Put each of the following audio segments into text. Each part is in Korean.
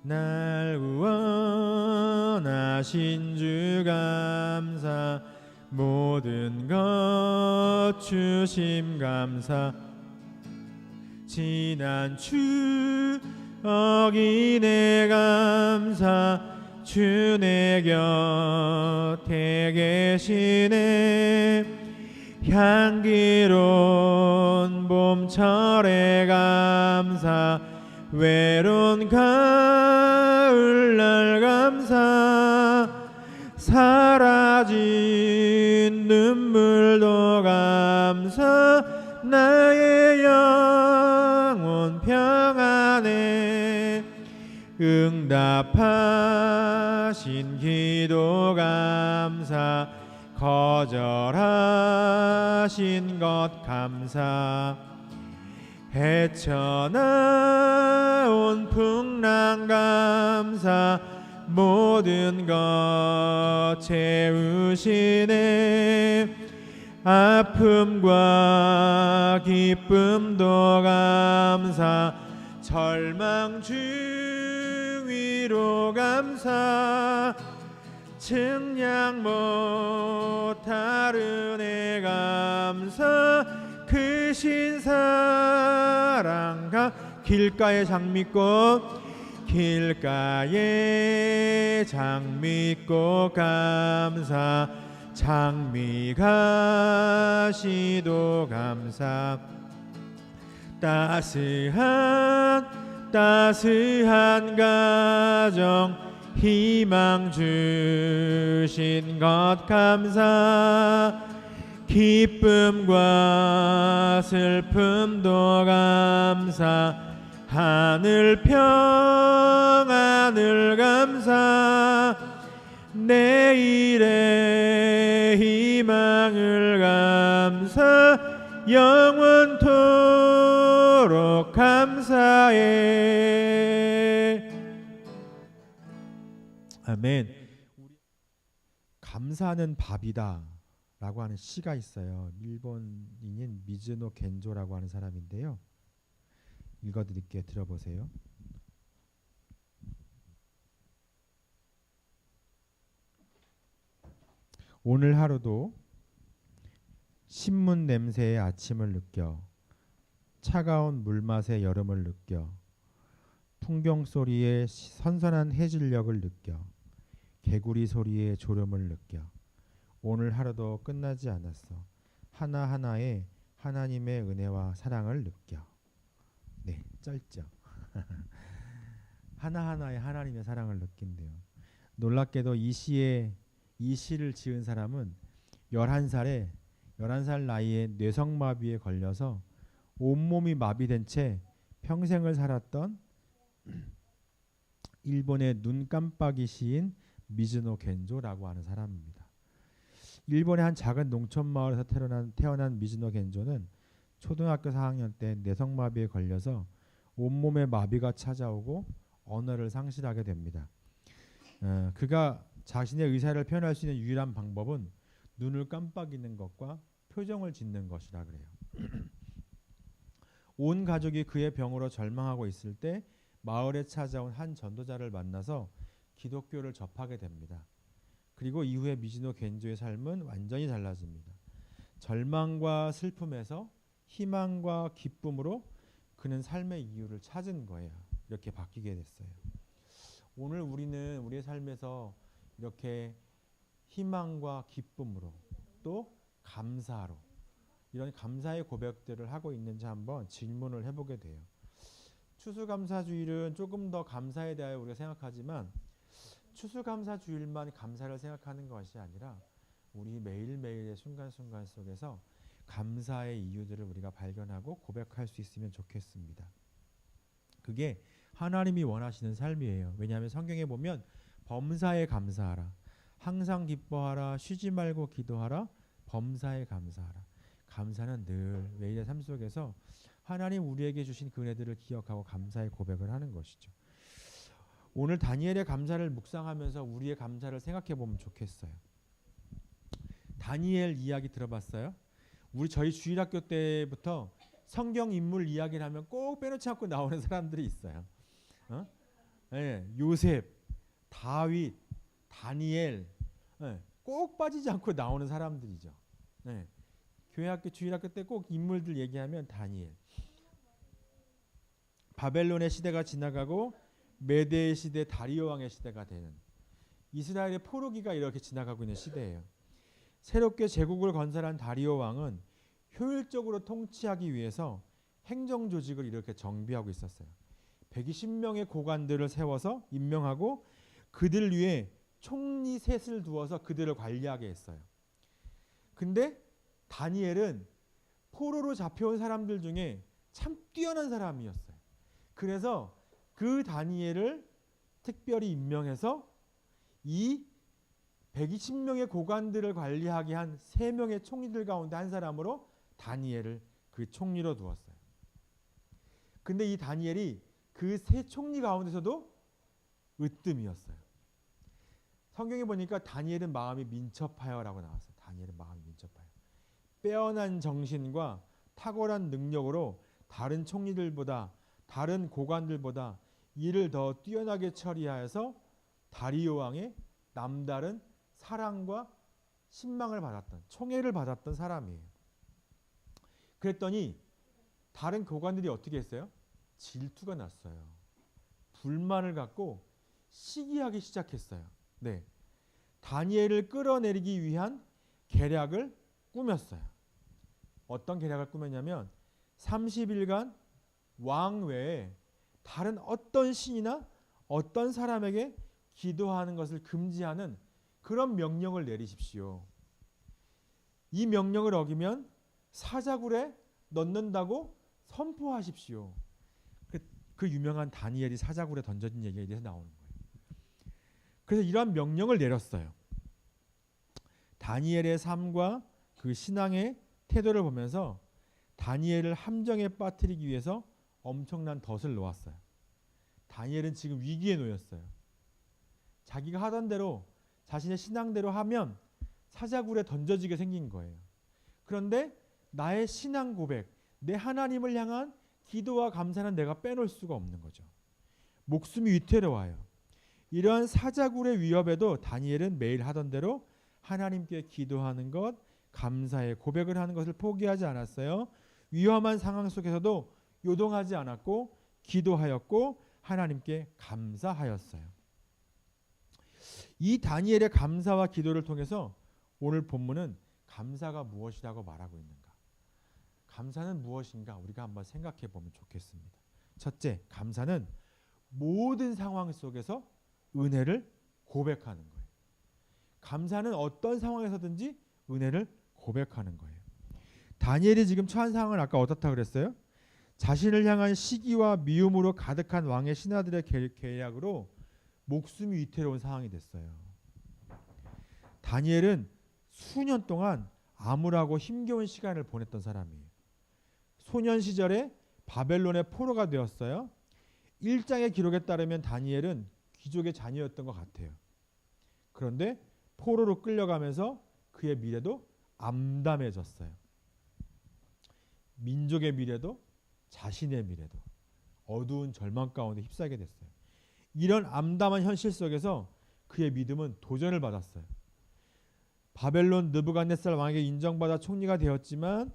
날 구원하신 주 감사, 모든 것 주심 감사. 지난 추억이 내 감사, 주 내 곁에 계시네. 향기로운 봄철의 감사, 외로운 가을날 감사. 사라진 눈물도 감사, 나의 영혼 평안에 응답하신 기도 감사, 거절하신 것 감사. 헤쳐나온 풍랑 감사, 모든 것 채우시네. 아픔과 기쁨도 감사, 절망 중위로 감사. 측량 못할 은혜 감사, 크신 사랑과. 길가의 장미꽃, 길가의 장미꽃 감사, 장미가시도 감사. 따스한 가정, 희망 주신 것 감사. 기쁨과 슬픔도 감사, 하늘 평안을 감사. 내일의 희망을 감사, 영원토록 감사해. 아멘. 감사는 밥이다 라고 하는 시가 있어요. 일본인인 미즈노 겐조라고 하는 사람인데요. 읽어드릴게요. 들어보세요. 오늘 하루도 신문 냄새의 아침을 느껴, 차가운 물맛의 여름을 느껴, 풍경 소리의 선선한 해질녘을 느껴, 개구리 소리의 졸음을 느껴. 오늘 하루도 끝나지 않았어. 하나하나의 하나님의 은혜와 사랑을 느껴. 네, 짧죠. 하나하나의 하나님의 사랑을 느낀대요. 놀랍게도 이 시를 지은 사람은 11살 나이에 뇌성마비에 걸려서 온몸이 마비된 채 평생을 살았던 일본의 눈깜빡이 시인 미즈노 겐조라고 하는 사람입니다. 일본의 한 작은 농촌 마을에서 태어난 미즈노 겐조는 초등학교 4학년 때 뇌성마비에 걸려서 온몸에 마비가 찾아오고 언어를 상실하게 됩니다. 그가 자신의 의사를 표현할 수 있는 유일한 방법은 눈을 깜빡이는 것과 표정을 짓는 것이라 그래요. 온 가족이 그의 병으로 절망하고 있을 때 마을에 찾아온 한 전도자를 만나서 기독교를 접하게 됩니다. 그리고 이후에 미즈노 겐조의 삶은 완전히 달라집니다. 절망과 슬픔에서 희망과 기쁨으로 그는 삶의 이유를 찾은 거예요. 이렇게 바뀌게 됐어요. 오늘 우리는 우리의 삶에서 이렇게 희망과 기쁨으로 또 감사로 이런 감사의 고백들을 하고 있는지 한번 질문을 해보게 돼요. 추수감사주일은 조금 더 감사에 대하여 우리가 생각하지만 추수감사주일만 감사를 생각하는 것이 아니라 우리 매일매일의 순간순간 속에서 감사의 이유들을 우리가 발견하고 고백할 수 있으면 좋겠습니다. 그게 하나님이 원하시는 삶이에요. 왜냐하면 성경에 보면 범사에 감사하라, 항상 기뻐하라, 쉬지 말고 기도하라, 범사에 감사하라. 감사는 늘 매일의 삶 속에서 하나님 우리에게 주신 그 은혜들을 기억하고 감사의 고백을 하는 것이죠. 오늘 다니엘의 감사를 묵상하면서 우리의 감사를 생각해 보면 좋겠어요. 다니엘 이야기 들어봤어요? 저희 주일학교 때부터 성경 인물 이야기를 하면 꼭 빼놓지 않고 나오는 사람들이 있어요. 요셉, 다윗, 다니엘, 꼭 빠지지 않고 나오는 사람들이죠. 교회학교 주일학교 때 꼭 인물들 얘기하면 다니엘. 바벨론의 시대가 지나가고 메대의 시대, 다리오 왕의 시대가 되는 이스라엘의 포로기가 이렇게 지나가고 있는 시대예요. 새롭게 제국을 건설한 다리오 왕은 효율적으로 통치하기 위해서 행정 조직을 이렇게 정비하고 있었어요. 120명의 고관들을 세워서 임명하고 그들 위에 총리 셋을 두어서 그들을 관리하게 했어요. 근데 다니엘은 포로로 잡혀온 사람들 중에 참 뛰어난 사람이었어요. 그래서 그 다니엘을 특별히 임명해서 이 120명의 고관들을 관리하게 한 3명의 총리들 가운데 한 사람으로 다니엘을 그 총리로 두었어요. 근데 이 다니엘이 그 3 총리 가운데서도 으뜸이었어요. 성경에 보니까 다니엘은 마음이 민첩하여라고 나왔어요. 다니엘은 마음이 민첩하여. 빼어난 정신과 탁월한 능력으로 다른 총리들보다 다른 고관들보다 일을 더 뛰어나게 처리하여서 다리오 왕의 남다른 사랑과 신망을 받았던, 총애를 받았던 사람이에요. 그랬더니 다른 고관들이 어떻게 했어요? 질투가 났어요. 불만을 갖고 시기하기 시작했어요. 다니엘을 끌어내리기 위한 계략을 꾸몄어요. 어떤 계략을 꾸몄냐면 30일간 왕 외에 다른 어떤 신이나 어떤 사람에게 기도하는 것을 금지하는 그런 명령을 내리십시오. 이 명령을 어기면 사자굴에 넣는다고 선포하십시오. 그 유명한 다니엘이 사자굴에 던져진 얘기에 대해서 나오는 거예요. 그래서 이러한 명령을 내렸어요. 다니엘의 삶과 그 신앙의 태도를 보면서 다니엘을 함정에 빠뜨리기 위해서 엄청난 덫을 놓았어요. 다니엘은 지금 위기에 놓였어요. 자기가 하던 대로 자신의 신앙대로 하면 사자굴에 던져지게 생긴 거예요. 그런데 나의 신앙 고백, 내 하나님을 향한 기도와 감사는 내가 빼놓을 수가 없는 거죠. 목숨이 위태로워요. 이러한 사자굴의 위협에도 다니엘은 매일 하던 대로 하나님께 기도하는 것, 감사의 고백을 하는 것을 포기하지 않았어요. 위험한 상황 속에서도 요동하지 않았고 기도하였고 하나님께 감사하였어요. 이 다니엘의 감사와 기도를 통해서 오늘 본문은 감사가 무엇이라고 말하고 있는가? 감사는 무엇인가? 우리가 한번 생각해 보면 좋겠습니다. 첫째, 감사는 모든 상황 속에서 은혜를 고백하는 거예요. 감사는 어떤 상황에서든지 은혜를 고백하는 거예요. 다니엘이 지금 처한 상황은 아까 어떻다 그랬어요? 자신을 향한 시기와 미움으로 가득한 왕의 신하들의 계략으로 목숨이 위태로운 상황이 됐어요. 다니엘은 수년 동안 암울하고 힘겨운 시간을 보냈던 사람이에요. 소년 시절에 바벨론의 포로가 되었어요. 1장의 기록에 따르면 다니엘은 귀족의 자녀였던 것 같아요. 그런데 포로로 끌려가면서 그의 미래도 암담해졌어요. 민족의 미래도 자신의 미래도 어두운 절망 가운데 휩싸게 됐어요. 이런 암담한 현실 속에서 그의 믿음은 도전을 받았어요. 바벨론 느부갓네살 왕에게 인정받아 총리가 되었지만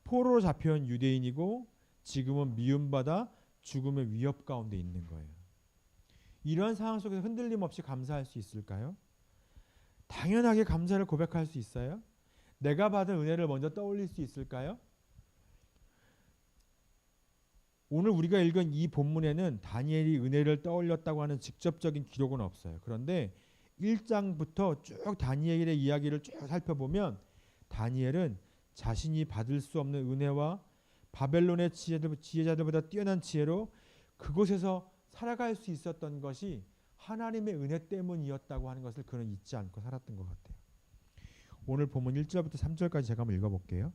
포로로 잡혀온 유대인이고 지금은 미움받아 죽음의 위협 가운데 있는 거예요. 이러한 상황 속에서 흔들림 없이 감사할 수 있을까요? 당연하게 감사를 고백할 수 있어요. 내가 받은 은혜를 먼저 떠올릴 수 있을까요? 오늘 우리가 읽은 이 본문에는 다니엘이 은혜를 떠올렸다고 하는 직접적인 기록은 없어요. 그런데 1장부터 쭉 다니엘의 이야기를 쭉 살펴보면 다니엘은 자신이 받을 수 없는 은혜와 바벨론의 지혜자들보다 뛰어난 지혜로 그곳에서 살아갈 수 있었던 것이 하나님의 은혜 때문이었다고 하는 것을 그는 잊지 않고 살았던 것 같아요. 오늘 본문 1절부터 3절까지 제가 한번 읽어볼게요.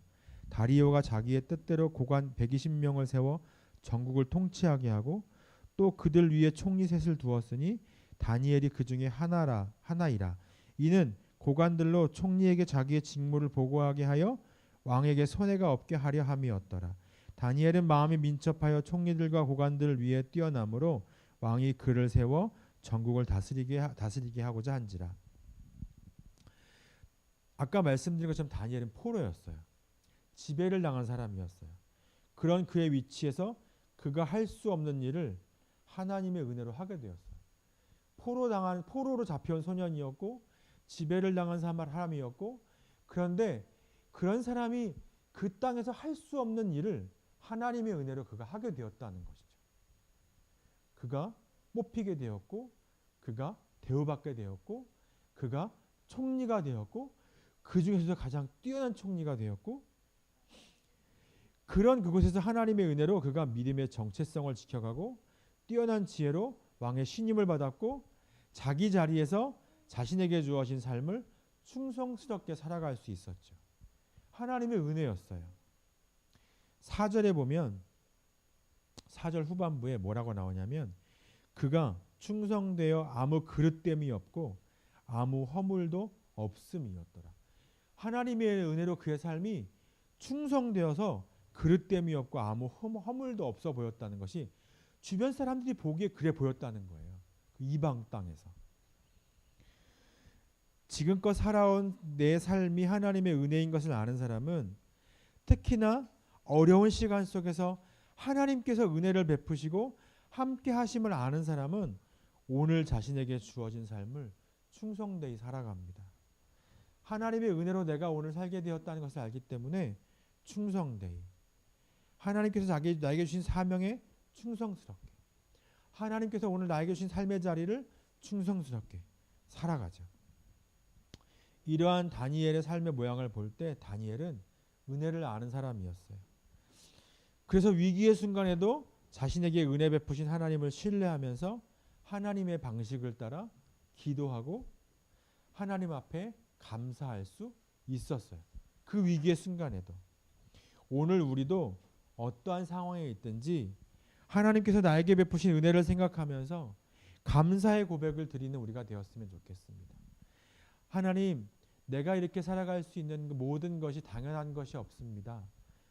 다리오가 자기의 뜻대로 고관 120명을 세워 전국을 통치하게 하고 또 그들 위에 총리 셋을 두었으니 다니엘이 그 중에 하나이라. 이는 고관들로 총리에게 자기의 직무를 보고하게 하여 왕에게 손해가 없게 하려 함이었더라. 다니엘은 마음이 민첩하여 총리들과 고관들 위에 뛰어나므로 왕이 그를 세워 전국을 다스리게 하고자 한지라. 아까 말씀드린 것처럼 다니엘은 포로였어요. 지배를 당한 사람이었어요. 그런 그의 위치에서 그가 할 수 없는 일을 하나님의 은혜로 하게 되었어요. 포로로 잡혀온 소년이었고 지배를 당한 사람이었고, 그런데 그런 사람이 그 땅에서 할 수 없는 일을 하나님의 은혜로 그가 하게 되었다는 것이죠. 그가 뽑히게 되었고, 그가 대우받게 되었고, 그가 총리가 되었고, 그 중에서도 가장 뛰어난 총리가 되었고, 그런 그곳에서 하나님의 은혜로 그가 믿음의 정체성을 지켜가고 뛰어난 지혜로 왕의 신임을 받았고, 자기 자리에서 자신에게 주어진 삶을 충성스럽게 살아갈 수 있었죠. 하나님의 은혜였어요. 4절에 보면 4절 후반부에 뭐라고 나오냐면 그가 충성되어 아무 그릇됨이 없고 아무 허물도 없음이었더라. 하나님의 은혜로 그의 삶이 충성되어서 그릇됨이 없고 아무 허물도 없어 보였다는 것이 주변 사람들이 보기에 그래 보였다는 거예요. 그 이방 땅에서. 지금껏 살아온 내 삶이 하나님의 은혜인 것을 아는 사람은, 특히나 어려운 시간 속에서 하나님께서 은혜를 베푸시고 함께 하심을 아는 사람은 오늘 자신에게 주어진 삶을 충성되이 살아갑니다. 하나님의 은혜로 내가 오늘 살게 되었다는 것을 알기 때문에 충성되이, 하나님께서 나에게 주신 사명에 충성스럽게, 하나님께서 오늘 나에게 주신 삶의 자리를 충성스럽게 살아가죠. 이러한 다니엘의 삶의 모양을 볼 때 다니엘은 은혜를 아는 사람이었어요. 그래서 위기의 순간에도 자신에게 은혜 베푸신 하나님을 신뢰하면서 하나님의 방식을 따라 기도하고 하나님 앞에 감사할 수 있었어요. 그 위기의 순간에도. 오늘 우리도 어떠한 상황에 있든지 하나님께서 나에게 베푸신 은혜를 생각하면서 감사의 고백을 드리는 우리가 되었으면 좋겠습니다. 하나님, 내가 이렇게 살아갈 수 있는 모든 것이 당연한 것이 없습니다.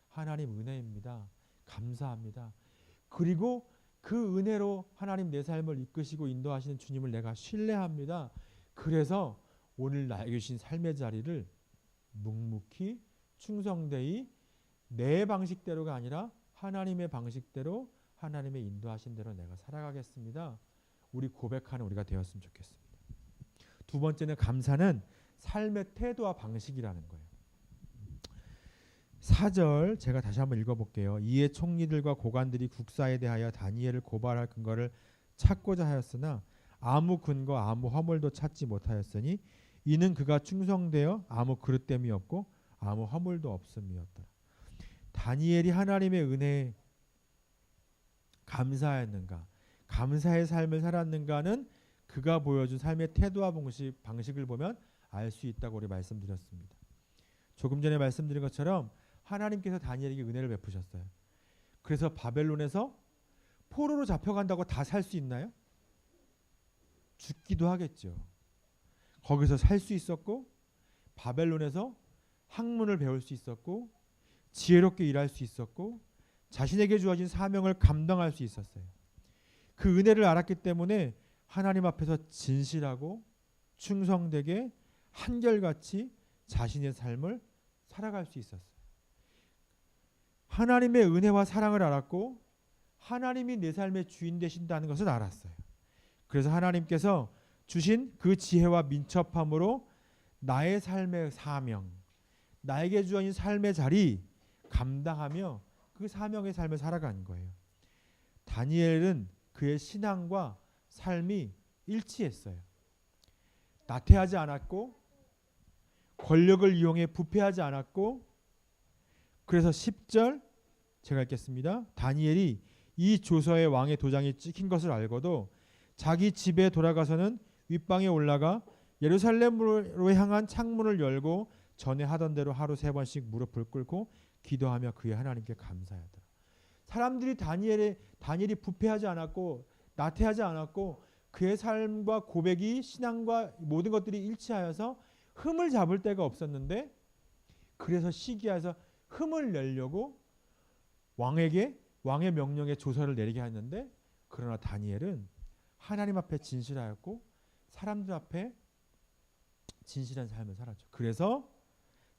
하나님 은혜입니다. 감사합니다. 그리고 그 은혜로 하나님 내 삶을 이끄시고 인도하시는 주님을 내가 신뢰합니다. 그래서 오늘 나에게 주신 삶의 자리를 묵묵히 충성되이 내 방식대로가 아니라 하나님의 방식대로, 하나님의 인도하신 대로 내가 살아가겠습니다. 우리 고백하는 우리가 되었으면 좋겠습니다. 두 번째는 감사는 삶의 태도와 방식이라는 거예요. 4절 제가 다시 한번 읽어볼게요. 이에 총리들과 고관들이 국사에 대하여 다니엘을 고발할 근거를 찾고자 하였으나 아무 근거 아무 허물도 찾지 못하였으니 이는 그가 충성되어 아무 그릇됨이 없고 아무 허물도 없음이었더라. 다니엘이 하나님의 은혜에 감사했는가, 감사의 삶을 살았는가는 그가 보여준 삶의 태도와 방식을 보면 알 수 있다고 우리 말씀드렸습니다. 조금 전에 말씀드린 것처럼 하나님께서 다니엘에게 은혜를 베푸셨어요. 그래서 바벨론에서 포로로 잡혀간다고 다 살 수 있나요? 죽기도 하겠죠. 거기서 살 수 있었고, 바벨론에서 학문을 배울 수 있었고, 지혜롭게 일할 수 있었고, 자신에게 주어진 사명을 감당할 수 있었어요. 그 은혜를 알았기 때문에 하나님 앞에서 진실하고 충성되게 한결같이 자신의 삶을 살아갈 수 있었어요. 하나님의 은혜와 사랑을 알았고 하나님이 내 삶의 주인 되신다는 것을 알았어요. 그래서 하나님께서 주신 그 지혜와 민첩함으로 나의 삶의 사명, 나에게 주어진 삶의 자리 감당하며 그 사명의 삶을 살아가는 거예요. 다니엘은 그의 신앙과 삶이 일치했어요. 나태하지 않았고 권력을 이용해 부패하지 않았고, 그래서 10절 제가 읽겠습니다. 다니엘이 이 조서에 왕의 도장이 찍힌 것을 알고도 자기 집에 돌아가서는 윗방에 올라가 예루살렘으로 향한 창문을 열고 전에 하던 대로 하루 3번씩 무릎을 꿇고 기도하며 그의 하나님께 감사하더라. 사람들이 다니엘이 부패하지 않았고 나태하지 않았고 그의 삶과 고백이 신앙과 모든 것들이 일치하여서 흠을 잡을 데가 없었는데, 그래서 시기하여서 흠을 내려고 왕의 명령에 조서를 내리게 했는데, 그러나 다니엘은 하나님 앞에 진실하였고 사람들 앞에 진실한 삶을 살았죠. 그래서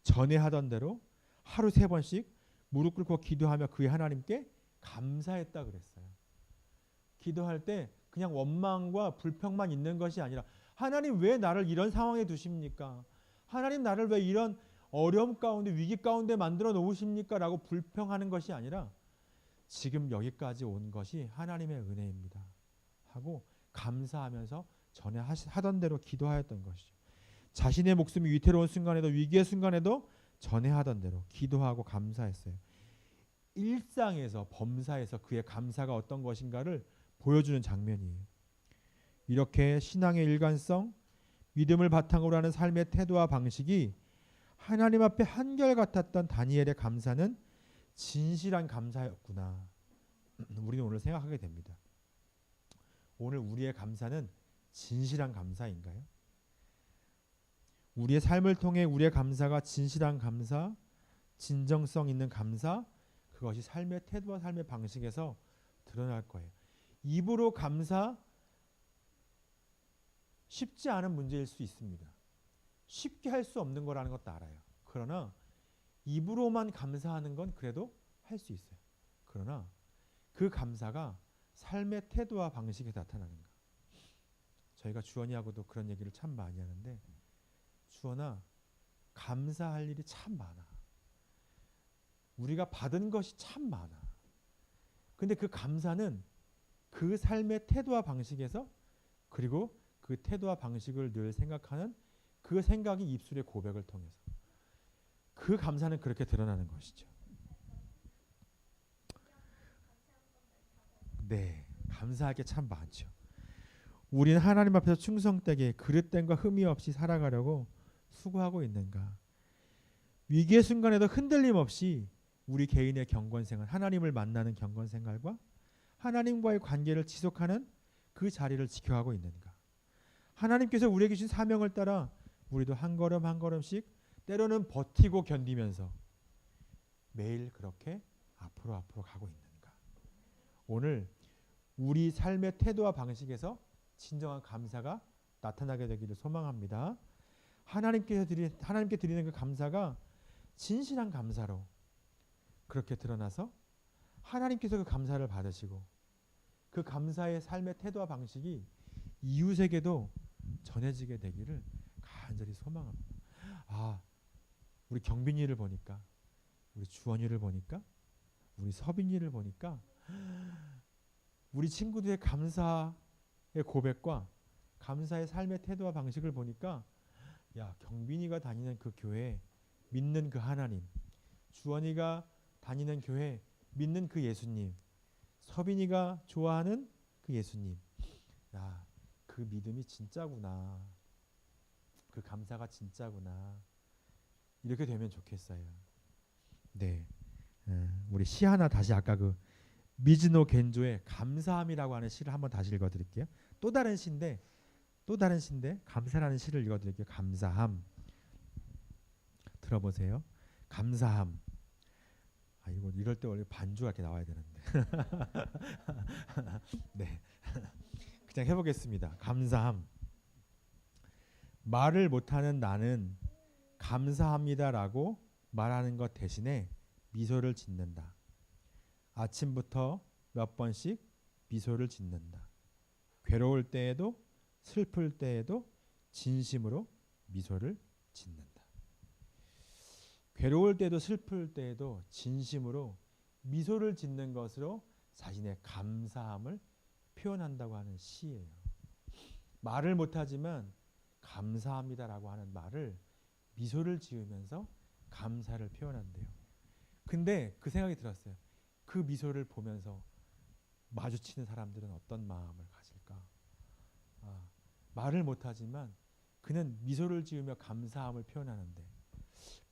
전에 하던 대로 하루 3번씩 무릎 꿇고 기도하며 그의 하나님께 감사했다 그랬어요. 기도할 때 그냥 원망과 불평만 있는 것이 아니라 하나님 왜 나를 이런 상황에 두십니까? 하나님 나를 왜 이런 어려움 가운데 위기 가운데 만들어 놓으십니까? 라고 불평하는 것이 아니라 지금 여기까지 온 것이 하나님의 은혜입니다 하고 감사하면서 전에 하던 대로 기도하였던 것이죠. 자신의 목숨이 위태로운 순간에도 위기의 순간에도 전에 하던 대로 기도하고 감사했어요. 일상에서 범사에서 그의 감사가 어떤 것인가를 보여주는 장면이에요. 이렇게 신앙의 일관성, 믿음을 바탕으로 하는 삶의 태도와 방식이 하나님 앞에 한결같았던 다니엘의 감사는 진실한 감사였구나. 우리는 오늘 생각하게 됩니다. 오늘 우리의 감사는 진실한 감사인가요? 우리의 삶을 통해 우리의 감사가 진실한 감사, 진정성 있는 감사, 그것이 삶의 태도와 삶의 방식에서 드러날 거예요. 입으로 감사 쉽지 않은 문제일 수 있습니다. 쉽게 할 수 없는 거라는 것도 알아요. 그러나 입으로만 감사하는 건 그래도 할 수 있어요. 그러나 그 감사가 삶의 태도와 방식에 나타나는가. 저희가 주원이하고도 그런 얘기를 참 많이 하는데 주원아 감사할 일이 참 많아. 우리가 받은 것이 참 많아. 근데 그 감사는 그 삶의 태도와 방식에서 그리고 그 태도와 방식을 늘 생각하는 그 생각이 입술의 고백을 통해서 그 감사는 그렇게 드러나는 것이죠. 네, 감사할 게 참 많죠. 우리는 하나님 앞에서 충성되게 그릇됨과 흠이 없이 살아가려고 수고하고 있는가? 위기의 순간에도 흔들림 없이 우리 개인의 경건생활, 하나님을 만나는 경건생활과 하나님과의 관계를 지속하는 그 자리를 지켜가고 있는가? 하나님께서 우리에게 주신 사명을 따라 우리도 한 걸음 한 걸음씩 때로는 버티고 견디면서 매일 그렇게 앞으로 가고 있는가? 오늘 우리 삶의 태도와 방식에서 진정한 감사가 나타나게 되기를 소망합니다. 하나님께 드리는 그 감사가 진실한 감사로 그렇게 드러나서 하나님께서 그 감사를 받으시고 그 감사의 삶의 태도와 방식이 이웃에게도 전해지게 되기를 간절히 소망합니다. 아, 우리 경빈이를 보니까, 우리 주원이를 보니까, 우리 서빈이를 보니까 우리 친구들의 감사의 고백과 감사의 삶의 태도와 방식을 보니까 야, 경빈이가 다니는 그 교회 믿는 그 하나님, 주원이가 다니는 교회 믿는 그 예수님, 서빈이가 좋아하는 그 예수님, 야, 그 믿음이 진짜구나, 그 감사가 진짜구나, 이렇게 되면 좋겠어요. 네, 우리 시 하나 다시 아까 그 미즈노 겐조의 감사함이라고 하는 시를 한번 다시 읽어드릴게요. 또 다른 시인데 감사라는 시를 읽어드릴게요. 감사함. 들어보세요. 감사함. 아, 이럴 때 원래 반주가 이렇게 나와야 되는데. 네, 그냥 해보겠습니다. 감사함. 말을 못하는 나는 감사합니다라고 말하는 것 대신에 미소를 짓는다. 아침부터 몇 번씩 미소를 짓는다. 괴로울 때에도 슬플 때에도 진심으로 미소를 짓는다. 괴로울 때도 슬플 때에도 진심으로 미소를 짓는 것으로 자신의 감사함을 표현한다고 하는 시예요. 말을 못하지만 감사합니다라고 하는 말을 미소를 지으면서 감사를 표현한대요. 근데 그 생각이 들었어요. 그 미소를 보면서 마주치는 사람들은 어떤 마음을 가질까? 말을 못하지만 그는 미소를 지으며 감사함을 표현하는데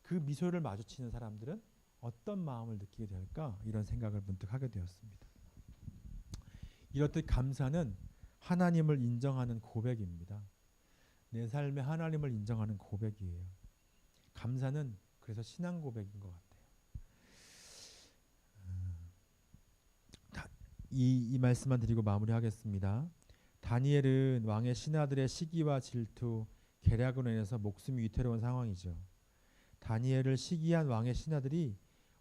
그 미소를 마주치는 사람들은 어떤 마음을 느끼게 될까? 이런 생각을 문득 하게 되었습니다. 이렇듯 감사는 하나님을 인정하는 고백입니다. 내 삶에 하나님을 인정하는 고백이에요. 감사는 그래서 신앙 고백인 것 같아요. 이 말씀만 드리고 마무리하겠습니다. 다니엘은 왕의 신하들의 시기와 질투, 계략으로 인해서 목숨이 위태로운 상황이죠. 다니엘을 시기한 왕의 신하들이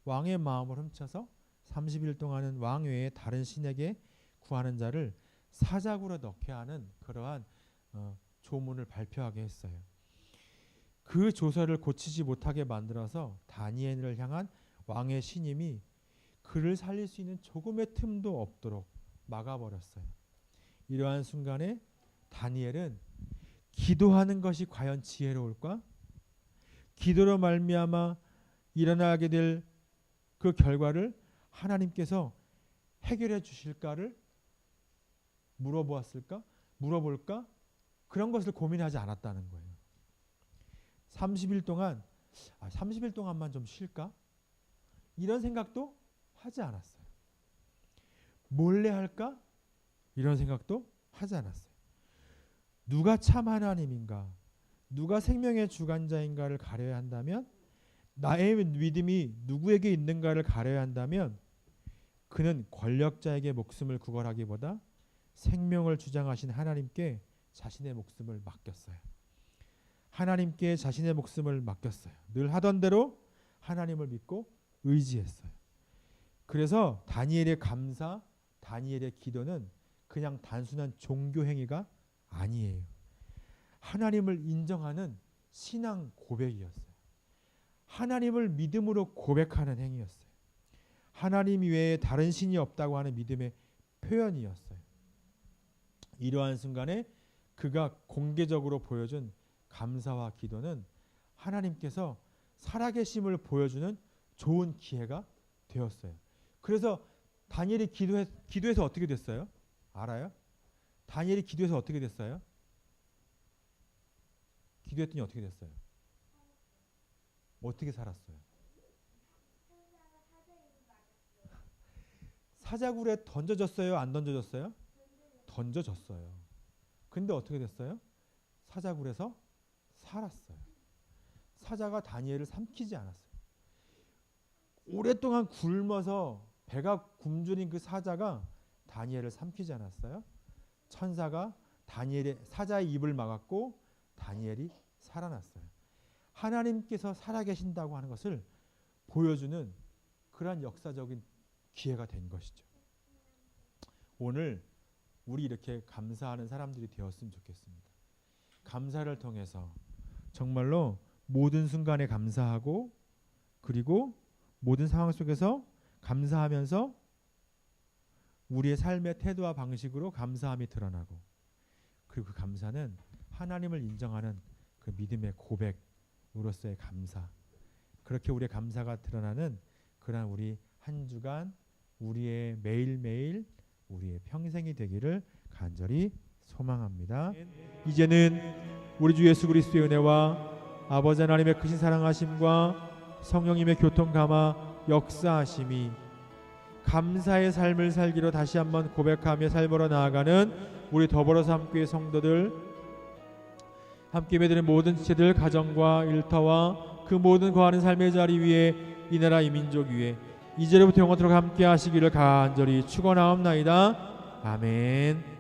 왕의 마음을 훔쳐서 30일 동안은 왕 외에 다른 신에게 구하는 자를 사자굴에 넣게 하는 그러한 조문을 발표하게 했어요. 그 조서를 고치지 못하게 만들어서 다니엘을 향한 왕의 신임이 그를 살릴 수 있는 조금의 틈도 없도록 막아버렸어요. 이러한 순간에 다니엘은 기도하는 것이 과연 지혜로울까? 기도로 말미암아 일어나게 될 그 결과를 하나님께서 해결해 주실까를 물어볼까? 그런 것을 고민하지 않았다는 거예요. 30일 동안만 좀 쉴까? 이런 생각도 하지 않았어요. 몰래 할까? 이런 생각도 하지 않았어요. 누가 참 하나님인가? 누가 생명의 주관자인가를 가려야 한다면, 나의 믿음이 누구에게 있는가를 가려야 한다면, 그는 권력자에게 목숨을 구걸하기보다 생명을 주장하신 하나님께 자신의 목숨을 맡겼어요. 하나님께 자신의 목숨을 맡겼어요. 늘 하던 대로 하나님을 믿고 의지했어요. 그래서 다니엘의 감사, 다니엘의 기도는 그냥 단순한 종교 행위가 아니에요. 하나님을 인정하는 신앙 고백이었어요. 하나님을 믿음으로 고백하는 행위였어요. 하나님 외에 다른 신이 없다고 하는 믿음의 표현이었어요. 이러한 순간에 그가 공개적으로 보여준 감사와 기도는 하나님께서 살아계심을 보여주는 좋은 기회가 되었어요. 그래서 다니엘이 기도해서 어떻게 됐어요? 알아요? 다니엘이 기도해서 어떻게 됐어요? 기도했더니 어떻게 됐어요? 어떻게 살았어요? 사자굴에 던져졌어요? 안 던져졌어요? 던져졌어요. 근데 어떻게 됐어요? 사자굴에서 살았어요. 사자가 다니엘을 삼키지 않았어요. 오랫동안 굶어서 배가 굶주린 그 사자가 다니엘을 삼키지 않았어요. 천사가 사자의 입을 막았고 다니엘이 살아났어요. 하나님께서 살아계신다고 하는 것을 보여주는 그러한 역사적인 기회가 된 것이죠. 오늘 우리 이렇게 감사하는 사람들이 되었으면 좋겠습니다. 감사를 통해서 정말로 모든 순간에 감사하고, 그리고 모든 상황 속에서 감사하면서 우리의 삶의 태도와 방식으로 감사함이 드러나고, 그리고 그 감사는 하나님을 인정하는 그 믿음의 고백으로서의 감사, 그렇게 우리의 감사가 드러나는 그런 우리 한 주간, 우리의 매일매일, 우리의 평생이 되기를 간절히 소망합니다. 이제는 우리 주 예수 그리스도의 은혜와 아버지 하나님의 크신 사랑하심과 성령님의 교통감화 역사하심이 감사의 삶을 살기로 다시 한번 고백하며 삶으로 나아가는 우리 더불어서 함께 성도들, 함께 예배드리는 모든 지체들, 가정과 일터와 그 모든 거하는 삶의 자리 위에, 이 나라 이 민족 위에 이제로부터 영원토록 함께 하시기를 간절히 축원하옵나이다. 아멘.